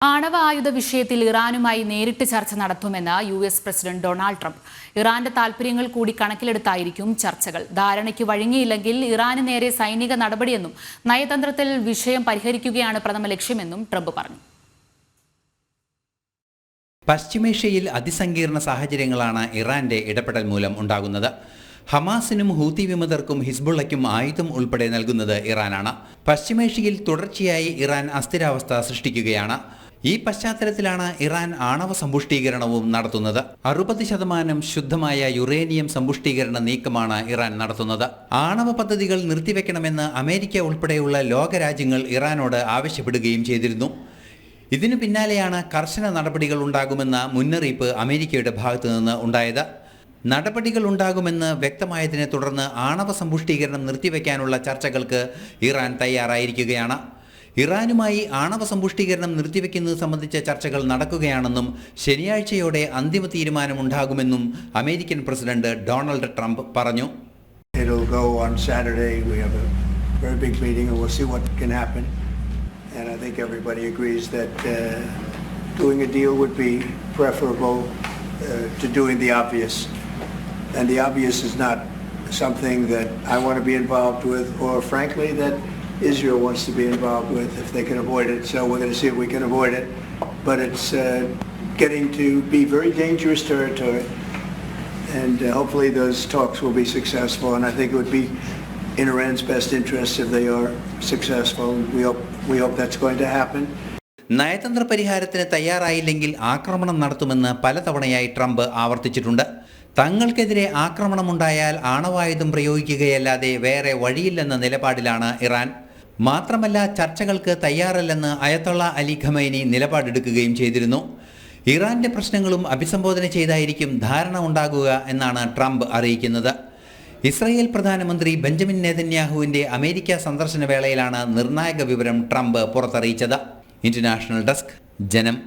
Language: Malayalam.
ആണവ ആയുധ വിഷയത്തിൽ ഇറാനുമായി നേരിട്ട് ചർച്ച നടത്തുമെന്ന് യുഎസ് പ്രസിഡന്റ് ഡൊണാൾഡ് ട്രംപ്. ഇറാന്റെ താൽപര്യങ്ങൾ കൂടി കണക്കിലെടുത്തായിരിക്കും ചർച്ചകൾ. ധാരണയ്ക്ക് വഴങ്ങിയില്ലെങ്കിൽ ഇറാന് നേരെ സൈനിക നടപടിയെന്നും നയതന്ത്രത്തിൽ വിഷയം പരിഹരിക്കുകയാണ് പ്രഥമ ലക്ഷ്യമെന്നും ട്രംപ് പറഞ്ഞു. പശ്ചിമേഷ്യയിൽ അതിസങ്കീർണ സാഹചര്യങ്ങളാണ് ഇറാന്റെ ഇടപെടൽ മൂലം ഉണ്ടാകുന്നത്. ഹമാസിനും ഹൂത്തി വിമതർക്കും ഹിസ്ബുള്ളയ്ക്കും ആയുധം ഉൾപ്പെടെ നൽകുന്നത് ഇറാനാണ്. പശ്ചിമേഷ്യയിൽ തുടർച്ചയായി ഇറാൻ അസ്ഥിരാവസ്ഥ സൃഷ്ടിക്കുകയാണ്. ഈ പശ്ചാത്തലത്തിലാണ് ഇറാൻ ആണവ സമ്പുഷ്ടീകരണവും നടത്തുന്നത്. 60% ശുദ്ധമായ യുറേനിയം സമ്പുഷ്ടീകരണ നീക്കമാണ് ഇറാൻ നടത്തുന്നത്. ആണവ പദ്ധതികൾ നിർത്തിവെക്കണമെന്ന് അമേരിക്ക ഉൾപ്പെടെയുള്ള ലോകരാജ്യങ്ങൾ ഇറാനോട് ആവശ്യപ്പെടുകയും ചെയ്തിരുന്നു. ഇതിനു പിന്നാലെയാണ് കർശന നടപടികൾ ഉണ്ടാകുമെന്ന മുന്നറിയിപ്പ് അമേരിക്കയുടെ ഭാഗത്തു നിന്ന് ഉണ്ടായത്. നടപടികൾ ഉണ്ടാകുമെന്ന് വ്യക്തമായതിനെ തുടർന്ന് ആണവ സമ്പുഷ്ടീകരണം നിർത്തിവെക്കാനുള്ള ചർച്ചകൾക്ക് ഇറാൻ തയ്യാറായിരിക്കുകയാണ്. ഇറാനുമായി ആണവ സമ്പുഷ്ടീകരണം നിർത്തിവെക്കുന്നത് സംബന്ധിച്ച ചർച്ചകൾ നടക്കുകയാണെന്നും ശനിയാഴ്ചയോടെ അന്തിമ തീരുമാനമുണ്ടാകുമെന്നും അമേരിക്കൻ പ്രസിഡന്റ് ഡൊണാൾഡ് ട്രംപ് പറഞ്ഞു. And I think everybody agrees that doing a deal would be preferable to doing the obvious. And the obvious is not something that I want to be involved with, or frankly that Israel wants to be involved with if they can avoid it. So we're going to see if we can avoid it. But it's getting to be very dangerous territory. And hopefully those talks will be successful. And I think it would be in Iran's best interest if they are successful. We hope that's going to happen. നയതന്ത്ര പരിഹാരത്തിന് തയ്യാറായില്ലെങ്കിൽ ആക്രമണം നടത്തുമെന്ന് പലതവണയായി ട്രംപ് ആവർത്തിച്ചിട്ടുണ്ട്. തങ്ങൾക്കെതിരെ ആക്രമണമുണ്ടായാൽ ആണവായുധം പ്രയോഗിക്കുകയല്ലാതെ വേറെ വഴിയില്ലെന്ന നിലപാടിലാണ് ഇറാൻ. മാത്രമല്ല, ചർച്ചകൾക്ക് തയ്യാറല്ലെന്ന് അയതൊള്ള അലി ഖമൈനി നിലപാടെടുക്കുകയും ചെയ്തിരുന്നു. ഇറാന്റെ പ്രശ്നങ്ങളും അഭിസംബോധന ചെയ്തായിരിക്കും ധാരണ ഉണ്ടാകുക എന്നാണ് ട്രംപ് അറിയിക്കുന്നത്. ഇസ്രായേൽ പ്രധാനമന്ത്രി ബെഞ്ചമിൻ നെതന്യാഹുവിന്റെ അമേരിക്ക സന്ദർശന വേളയിലാണ് നിർണായക വിവരം ട്രംപ് പുറത്തറിയിച്ചത്. ഇന്റർനാഷണൽ ഡെസ്ക്, ജനം.